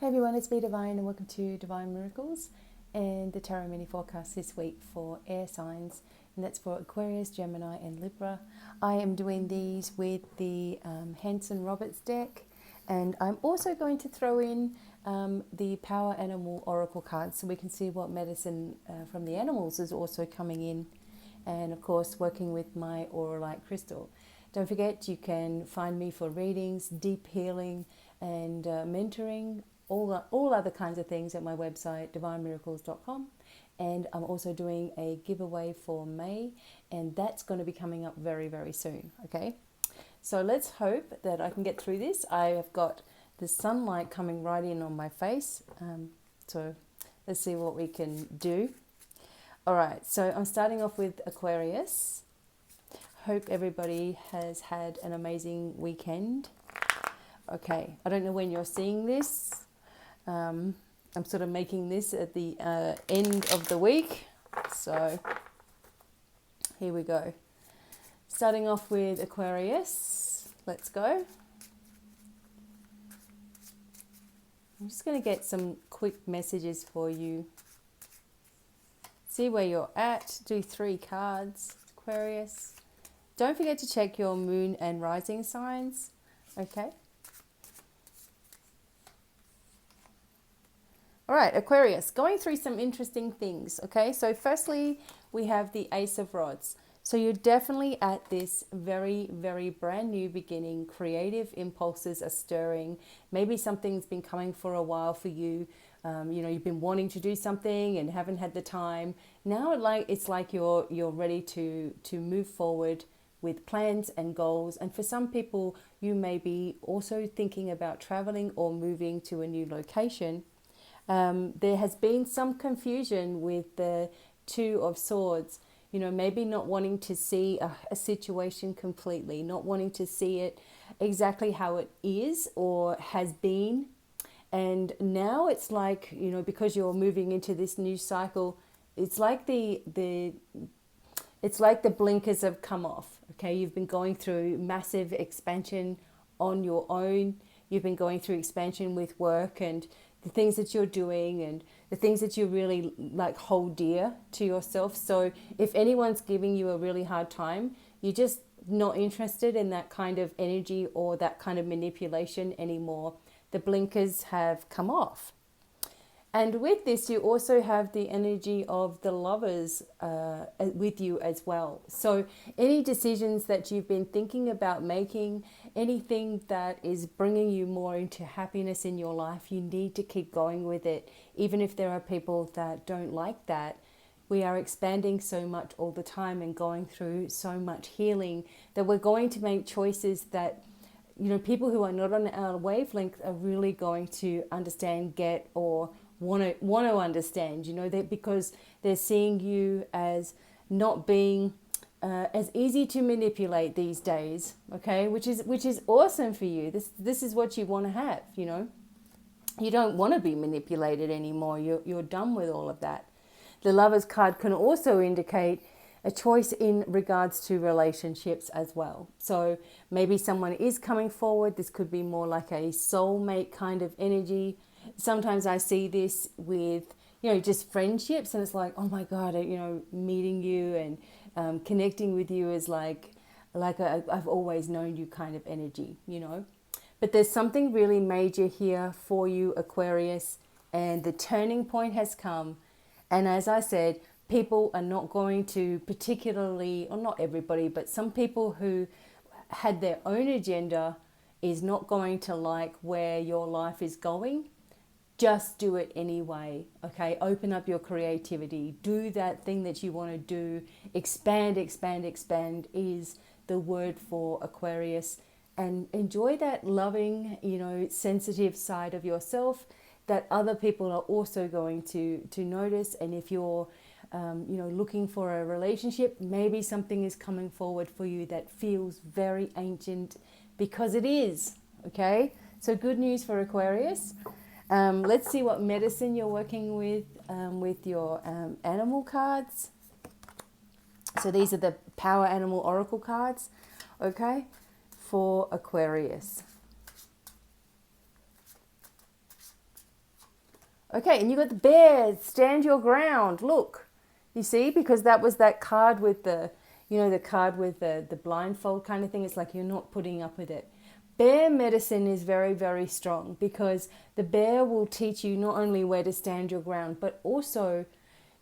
Hey everyone, it's BDevine and welcome to Divine Miracles and the Tarot Mini Forecast this week for air signs, and that's for Aquarius, Gemini and Libra. I am doing these with the Hanson Roberts deck, and I'm also going to throw in the Power Animal Oracle cards so we can see what medicine from the animals is also coming in, and of course working with my Aura Light crystal. Don't forget, you can find me for readings, deep healing and mentoring, all other kinds of things at my website, devinemiracles.com. And I'm also doing a giveaway for May, and that's going to be coming up very, very soon. Okay, so let's hope that I can get through this. I have got the sunlight coming right in on my face, so let's see what we can do. All right, so I'm starting off with Aquarius. Hope everybody has had an amazing weekend. Okay, I don't know when you're seeing this. I'm sort of making this at the end of the week. So here we go. Starting off with Aquarius. Let's go. I'm just going to get some quick messages for you. See where you're at. Do 3 cards, Aquarius. Don't forget to check your moon and rising signs. Okay. All right, Aquarius, going through some interesting things, okay? So firstly, we have the Ace of Rods. So you're definitely at this very, very brand new beginning. Creative impulses are stirring. Maybe something's been coming for a while for you. You've been wanting to do something and haven't had the time. Now it's like you're ready to move forward with plans and goals. And for some people, you may be also thinking about traveling or moving to a new location. There has been some confusion with the Two of Swords, maybe not wanting to see a situation completely, not wanting to see it exactly how it is or has been. And now it's like, because you're moving into this new cycle, it's like it's like the blinkers have come off. Okay, you've been going through massive expansion on your own. You've been going through expansion with work and the things that you're doing and the things that you really hold dear to yourself. So if anyone's giving you a really hard time, you're just not interested in that kind of energy or that kind of manipulation anymore. The blinkers have come off. And with this, you also have the energy of the Lovers with you as well. So any decisions that you've been thinking about making, anything that is bringing you more into happiness in your life, you need to keep going with it. Even if there are people that don't like that, we are expanding so much all the time and going through so much healing that we're going to make choices that, people who are not on our wavelength are really going to understand, get, or want to understand, that because they're seeing you as not being as easy to manipulate these days, okay, which is awesome for you. This is what you want to have. You don't want to be manipulated anymore. You're done with all of that. The Lovers card can also indicate a choice in regards to relationships as well. So maybe someone is coming forward. This could be more like a soulmate kind of energy. Sometimes I see this with, just friendships, and it's like, oh my God, meeting you and connecting with you is like I've always known you kind of energy, But there's something really major here for you, Aquarius, and the turning point has come. And as I said, people are not going to particularly, or not everybody, but some people who had their own agenda is not going to like where your life is going. Just do it anyway, okay? Open up your creativity. Do that thing that you want to do. Expand, expand, expand is the word for Aquarius. And enjoy that loving, sensitive side of yourself that other people are also going to notice. And if you're, looking for a relationship, maybe something is coming forward for you that feels very ancient, because it is, okay? So good news for Aquarius. Let's see what medicine you're working with your animal cards. So these are the Power Animal Oracle cards, okay, for Aquarius. Okay, and you got the bear, stand your ground. Look, you see, because that was that card with the, you know, the card with the blindfold kind of thing. It's like you're not putting up with it. Bear medicine is very, very strong because the bear will teach you not only where to stand your ground, but also,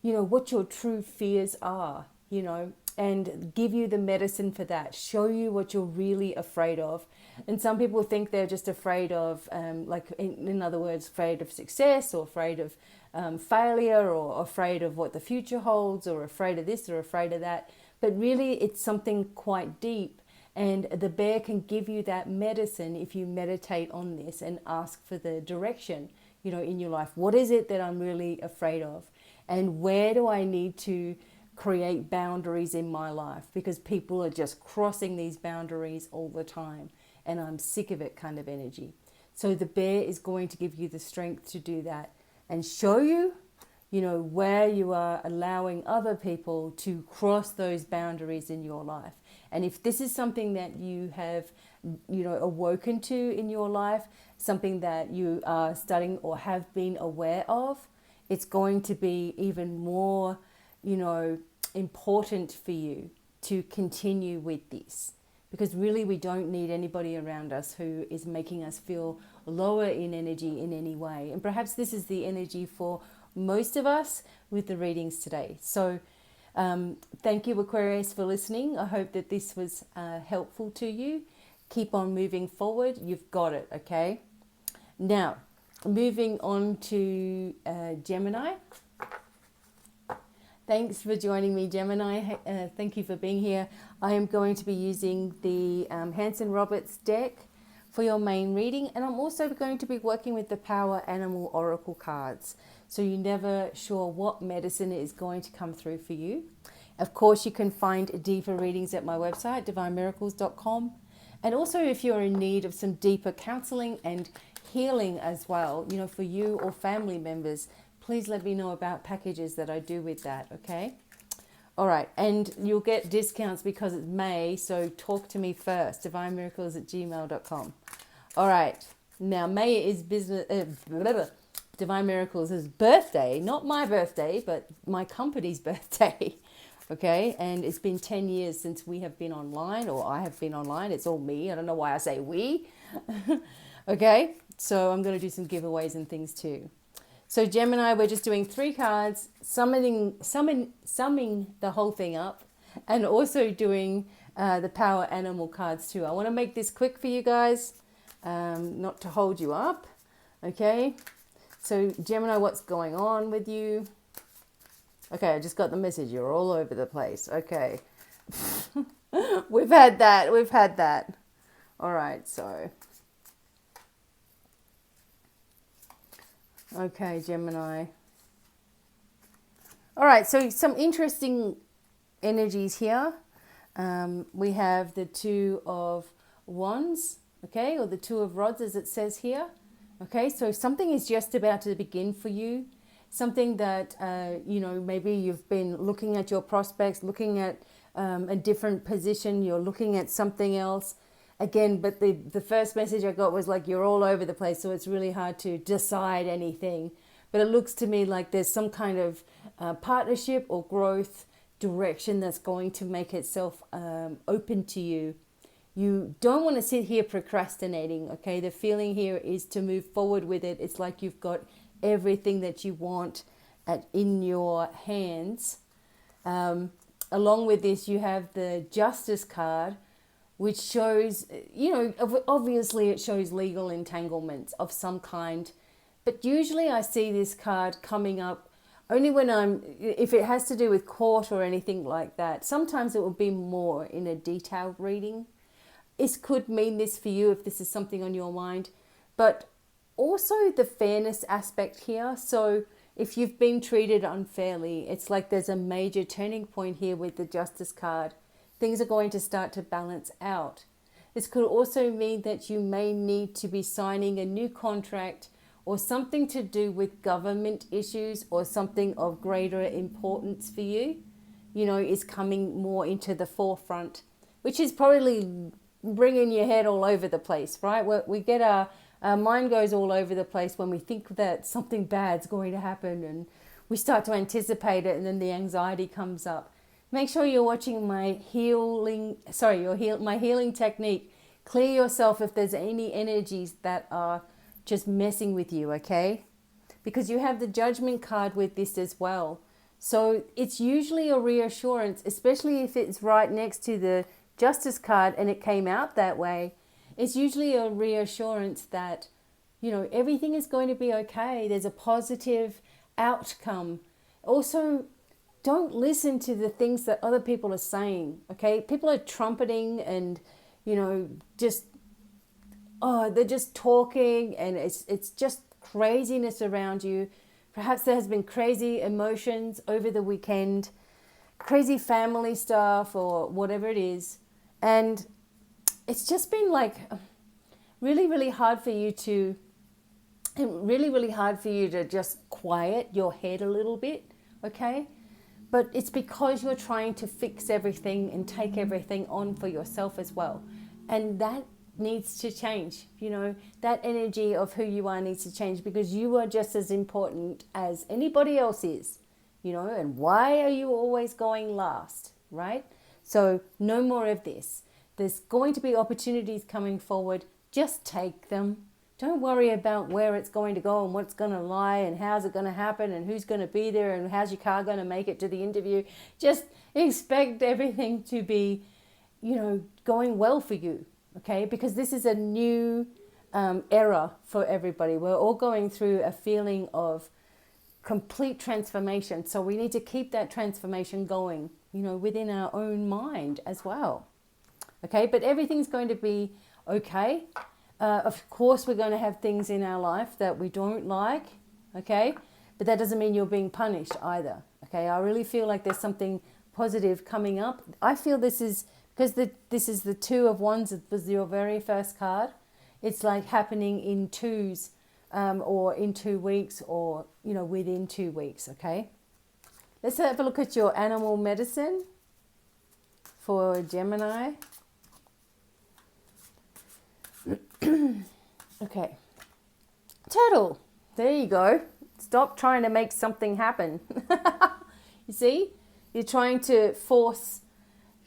you know, what your true fears are, you know, and give you the medicine for that. Show you what you're really afraid of. And some people think they're just afraid of, like, in other words, afraid of success or afraid of failure or afraid of what the future holds or afraid of this or afraid of that. But really, it's something quite deep. And the bear can give you that medicine if you meditate on this and ask for the direction, you know, in your life. What is it that I'm really afraid of? And where do I need to create boundaries in my life? Because people are just crossing these boundaries all the time. And I'm sick of it kind of energy. So the bear is going to give you the strength to do that and show you, you know, where you are allowing other people to cross those boundaries in your life. And if this is something that you have, you know, awoken to in your life, something that you are studying or have been aware of, it's going to be even more, you know, important for you to continue with this. Because really we don't need anybody around us who is making us feel lower in energy in any way. And perhaps this is the energy for most of us with the readings today. So thank you, Aquarius, for listening. I hope that this was helpful to you. Keep on moving forward. You've got it, okay? Now, moving on to Gemini. Thanks for joining me, Gemini. Thank you for being here. I am going to be using the Hanson-Roberts deck for your main reading, and I'm also going to be working with the Power Animal Oracle cards. So you're never sure what medicine is going to come through for you. Of course, you can find deeper readings at my website, devinemiracles.com. And also if you're in need of some deeper counseling and healing as well, you know, for you or family members, please let me know about packages that I do with that, okay? All right, and you'll get discounts because it's May, so talk to me first, devinemiracles@gmail.com. All right, now May is Devine Miracles' birthday, not my birthday, but my company's birthday, okay? And it's been 10 years since we have been online, or I have been online. It's all me. I don't know why I say we, okay? So I'm going to do some giveaways and things too. So Gemini, we're just doing 3 cards, summing the whole thing up, and also doing the Power Animal cards too. I want to make this quick for you guys, not to hold you up, okay? So Gemini, what's going on with you? Okay, I just got the message. You're all over the place. Okay. We've had that. All right, so... Okay, Gemini. All right, so some interesting energies here. We have the 2 of Wands, okay, or the 2 of Rods as it says here. Okay, so something is just about to begin for you. Something that, you know, maybe you've been looking at your prospects, looking at a different position, you're looking at something else. Again, but the first message I got was like, you're all over the place, so it's really hard to decide anything. But it looks to me like there's some kind of partnership or growth direction that's going to make itself open to you. You don't want to sit here procrastinating, okay? The feeling here is to move forward with it. It's like you've got everything that you want in your hands. Along with this, you have the Justice card, which shows, you know, obviously it shows legal entanglements of some kind. But usually I see this card coming up only when if it has to do with court or anything like that. Sometimes it will be more in a detailed reading. This could mean this for you if this is something on your mind. But also the fairness aspect here. So if you've been treated unfairly, it's like there's a major turning point here with the Justice card. Things are going to start to balance out. This could also mean that you may need to be signing a new contract or something to do with government issues or something of greater importance for you, you know, is coming more into the forefront, which is probably bringing your head all over the place, right? We get our Our mind goes all over the place when we think that something bad's going to happen, and we start to anticipate it, and then the anxiety comes up. Make sure you're watching my my healing technique. Clear yourself if there's any energies that are just messing with you, okay? Because you have the Judgment card with this as well. So it's usually a reassurance, especially if it's right next to the Justice card and it came out that way. It's usually a reassurance that, everything is going to be okay. There's a positive outcome. Also, don't listen to the things that other people are saying, okay? People are trumpeting and, they're just talking, and it's just craziness around you. Perhaps there has been crazy emotions over the weekend, crazy family stuff or whatever it is. And it's just been like really, really hard for you to just quiet your head a little bit, okay? But it's because you're trying to fix everything and take everything on for yourself as well. And that needs to change. That energy of who you are needs to change, because you are just as important as anybody else is, and why are you always going last, right? So no more of this. There's going to be opportunities coming forward. Just take them. Don't worry about where it's going to go and what's going to lie and how's it going to happen and who's going to be there and how's your car going to make it to the interview. Just expect everything to be, going well for you, okay? Because this is a new era for everybody. We're all going through a feeling of complete transformation. So we need to keep that transformation going, within our own mind as well. Okay, but everything's going to be okay. Of course, we're going to have things in our life that we don't like, okay? But that doesn't mean you're being punished either, okay? I really feel like there's something positive coming up. I feel this is, because this is the Two of Wands, it was your very first card. It's like happening in twos, or in 2 weeks, or, within 2 weeks, okay? Let's have a look at your animal medicine for Gemini. Okay, turtle, there you go. Stop trying to make something happen. You see, you're trying to force,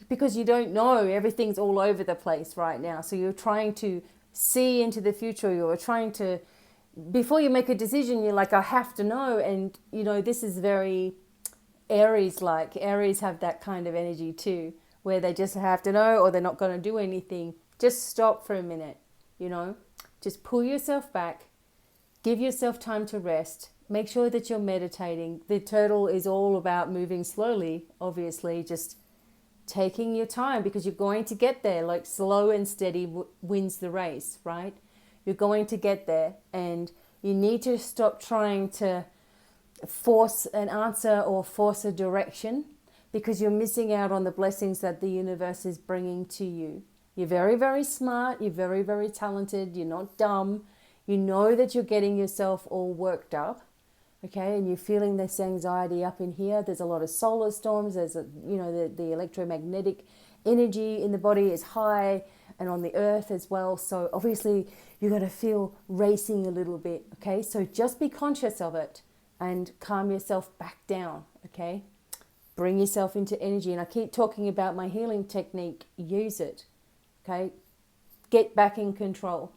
because you don't know, everything's all over the place right now. So you're trying to see into the future. You're trying to, before you make a decision, you're like, I have to know. And this is very Aries-like. Aries have that kind of energy too, where they just have to know, or they're not going to do anything. Just stop for a minute. Just pull yourself back, give yourself time to rest, make sure that you're meditating. The turtle is all about moving slowly, obviously, just taking your time, because you're going to get there. Like slow and steady wins the race, right? You're going to get there, and you need to stop trying to force an answer or force a direction, because you're missing out on the blessings that the universe is bringing to you. You're very, very smart. You're very, very talented. You're not dumb. You know that you're getting yourself all worked up, okay? And you're feeling this anxiety up in here. There's a lot of solar storms. There's, the electromagnetic energy in the body is high, and on the earth as well. So obviously you're going to feel racing a little bit, okay? So just be conscious of it and calm yourself back down, okay? Bring yourself into energy. And I keep talking about my healing technique. Use it. Okay, get back in control.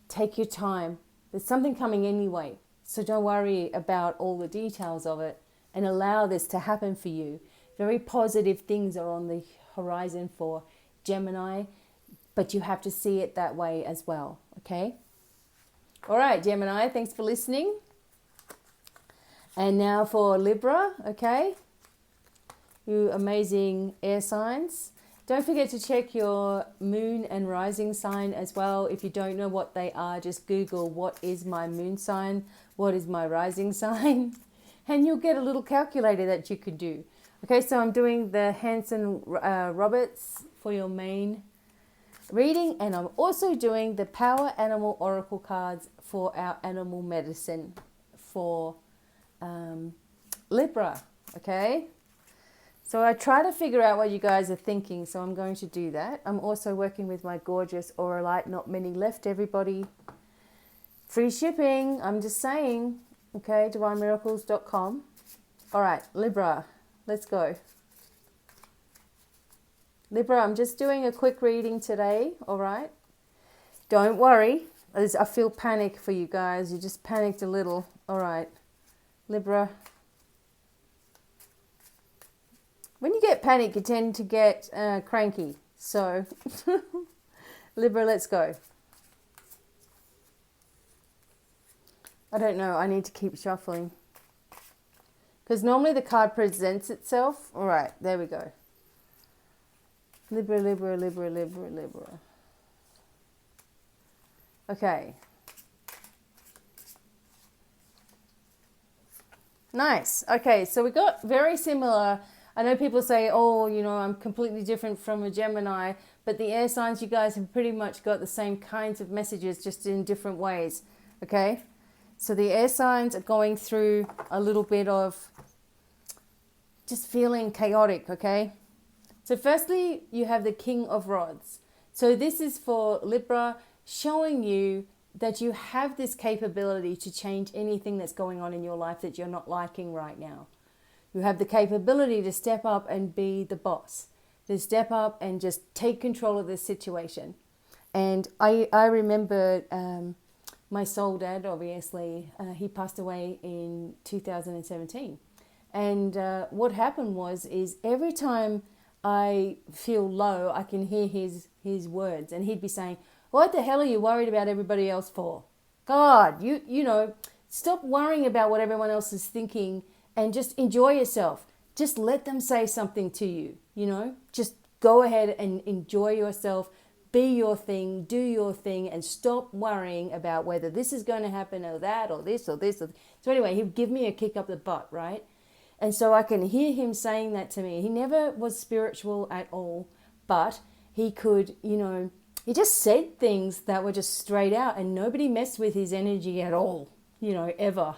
Take your time. There's something coming anyway. So don't worry about all the details of it, and allow this to happen for you. Very positive things are on the horizon for Gemini, but you have to see it that way as well. Okay. All right, Gemini, thanks for listening. And now for Libra, okay? You amazing air signs. Don't forget to check your moon and rising sign as well. If you don't know what they are, just Google what is my moon sign, what is my rising sign, and you'll get a little calculator that you could do. Okay, so I'm doing the Hanson Roberts for your main reading, and I'm also doing the Power Animal Oracle cards for our animal medicine for Libra, okay? So I try to figure out what you guys are thinking, so I'm going to do that. I'm also working with my gorgeous Aura Light. Not many left, everybody. Free shipping, I'm just saying. Okay, devinemiracles.com. All right, Libra, let's go. Libra, I'm just doing a quick reading today, all right? Don't worry. I feel panic for you guys. You just panicked a little. All right, Libra. When you get panic, you tend to get cranky. So, Libra, let's go. I don't know. I need to keep shuffling. Because normally the card presents itself. All right, there we go. Libra, Libra, Libra, Libra, Libra. Okay. Nice. Okay, so we got very similar. I know people say, oh, you know, I'm completely different from a Gemini, but the air signs, you guys have pretty much got the same kinds of messages, just in different ways. Okay? So the air signs are going through a little bit of just feeling chaotic, okay? So firstly, you have the King of Rods. So this is for Libra, showing you that you have this capability to change anything that's going on in your life that you're not liking right now. You have the capability to step up and be the boss, to step up and just take control of this situation. And I remember my soul dad, obviously, he passed away in 2017. And what happened is every time I feel low, I can hear his words. And he'd be saying, what the hell are you worried about everybody else for? God, you know, stop worrying about what everyone else is thinking and just enjoy yourself. Just let them say something to you, you know. Just go ahead and enjoy yourself. Be your thing, do your thing, and stop worrying about whether this is going to happen or that or this or this. So anyway, he'd give me a kick up the butt, right? And so I can hear him saying that to me. He never was spiritual at all, but he could, you know, he just said things that were just straight out and nobody messed with his energy at all, you know, ever.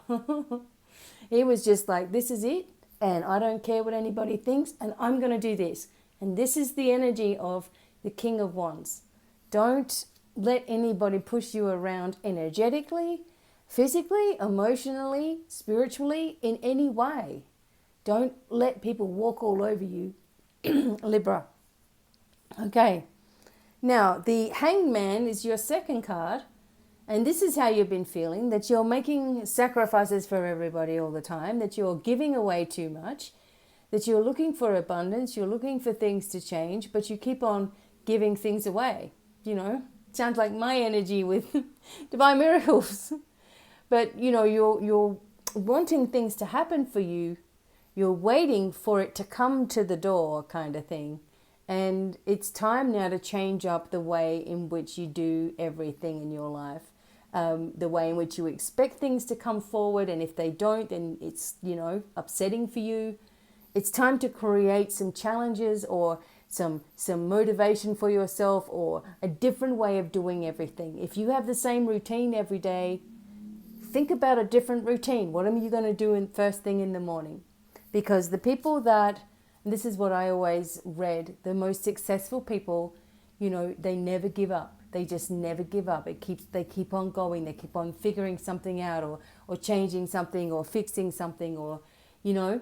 He was just like, this is it, and I don't care what anybody thinks, and I'm going to do this. And this is the energy of the King of Wands. Don't let anybody push you around energetically, physically, emotionally, spiritually, in any way. Don't let people walk all over you, Libra. Okay. Now, the Hangman is your second card. And this is how you've been feeling, that you're making sacrifices for everybody all the time, that you're giving away too much, that you're looking for abundance, you're looking for things to change, but you keep on giving things away. You know, sounds like my energy with Divine Miracles. But, you know, you're wanting things to happen for you. You're waiting for it to come to the door kind of thing. And it's time now to change up the way in which you do everything in your life. The way in which you expect things to come forward, and if they don't, then it's, you know, upsetting for you. It's time to create some challenges or some motivation for yourself, or a different way of doing everything. If you have the same routine every day, think about a different routine. What are you going to do first thing in the morning? Because the people that, and this is what I always read, the most successful people, you know, they never give up. They just never give up. They keep on going. They keep on figuring something out, or changing something, or fixing something, or, you know,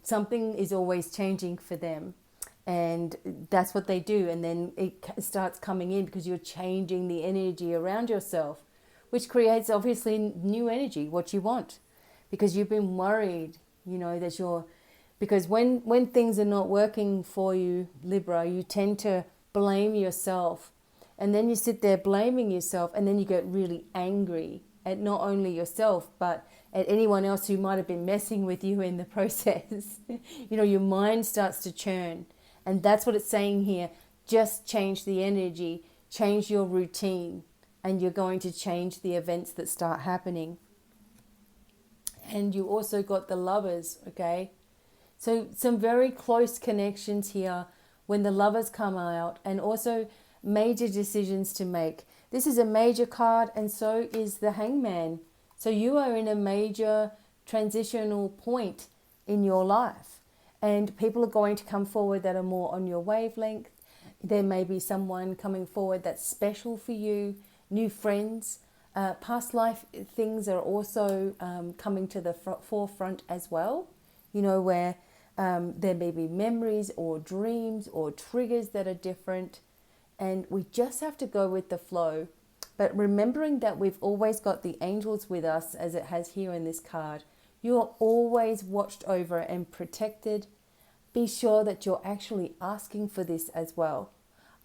something is always changing for them. And that's what they do. And then it starts coming in because you're changing the energy around yourself, which creates obviously new energy, what you want. Because you've been worried, you know, that because when things are not working for you, Libra, you tend to blame yourself. And then you sit there blaming yourself, and then you get really angry at not only yourself, but at anyone else who might have been messing with you in the process. You know, your mind starts to churn. And that's what it's saying here. Just change the energy, change your routine, and you're going to change the events that start happening. And you also got the Lovers, okay? So some very close connections here when the Lovers come out, and also major decisions to make. This is a major card, and so is the Hangman. So you are in a major transitional point in your life, and people are going to come forward that are more on your wavelength. There may be someone coming forward that's special for you, new friends, Past life things are also coming to the forefront as well, you know, where there may be memories or dreams or triggers that are different, and we just have to go with the flow. But remembering that we've always got the angels with us, as it has here in this card, you are always watched over and protected. Be sure that you're actually asking for this as well.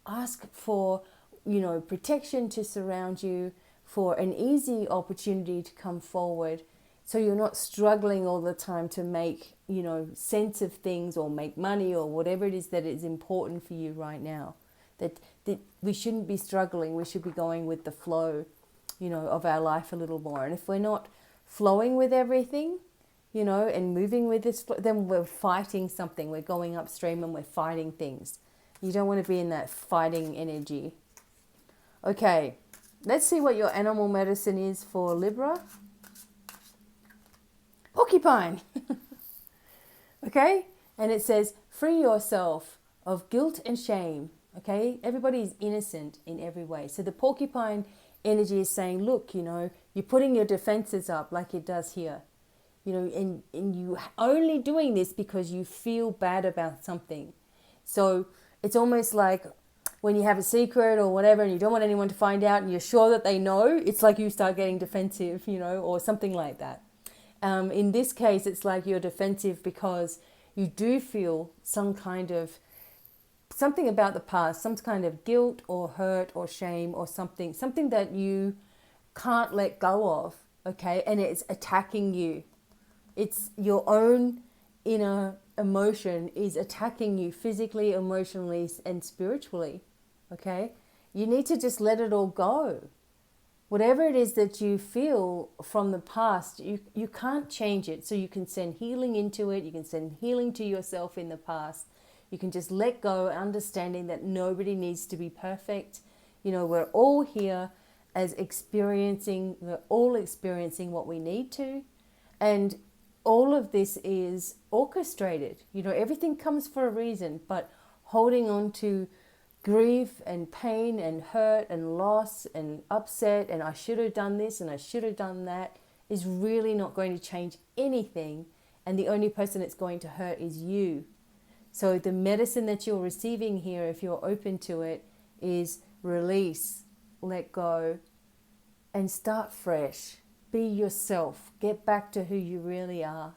Ask for, you know, protection to surround you, for an easy opportunity to come forward, so you're not struggling all the time to make, you know, sense of things or make money or whatever it is that is important for you right now. That we shouldn't be struggling. We should be going with the flow, you know, of our life a little more. And if we're not flowing with everything, you know, and moving with this, then we're fighting something. We're going upstream and we're fighting things. You don't want to be in that fighting energy. Okay, let's see what your animal medicine is for Libra. Porcupine. Okay, and it says, free yourself of guilt and shame. Okay, everybody is innocent in every way. So the porcupine energy is saying, look, you know, you're putting your defenses up like it does here. You know, and you only doing this because you feel bad about something. So it's almost like when you have a secret or whatever and you don't want anyone to find out and you're sure that they know, it's like you start getting defensive, you know, or something like that. In this case, it's like you're defensive because you do feel something about the past, some kind of guilt or hurt or shame or something that you can't let go of, okay? And it's attacking you. It's your own inner emotion is attacking you physically, emotionally, and spiritually, okay? You need to just let it all go. Whatever it is that you feel from the past, you can't change it. So you can send healing into it. You can send healing to yourself in the past. You can just let go, understanding that nobody needs to be perfect. You know, we're all here as we're all experiencing what we need to. And all of this is orchestrated. You know, everything comes for a reason, but holding on to grief and pain and hurt and loss and upset and I should have done this and I should have done that is really not going to change anything. And the only person it's going to hurt is you. So the medicine that you're receiving here, if you're open to it, is release, let go, and start fresh. Be yourself. Get back to who you really are.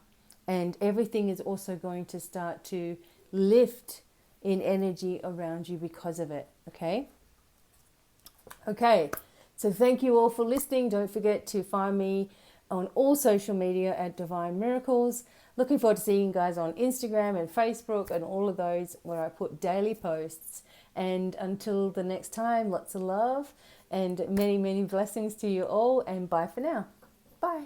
And everything is also going to start to lift in energy around you because of it. Okay? Okay. So thank you all for listening. Don't forget to find me on all social media at Devine Miracles. Looking forward to seeing you guys on Instagram and Facebook and all of those where I put daily posts. And until the next time, lots of love and many, many blessings to you all. And bye for now. Bye.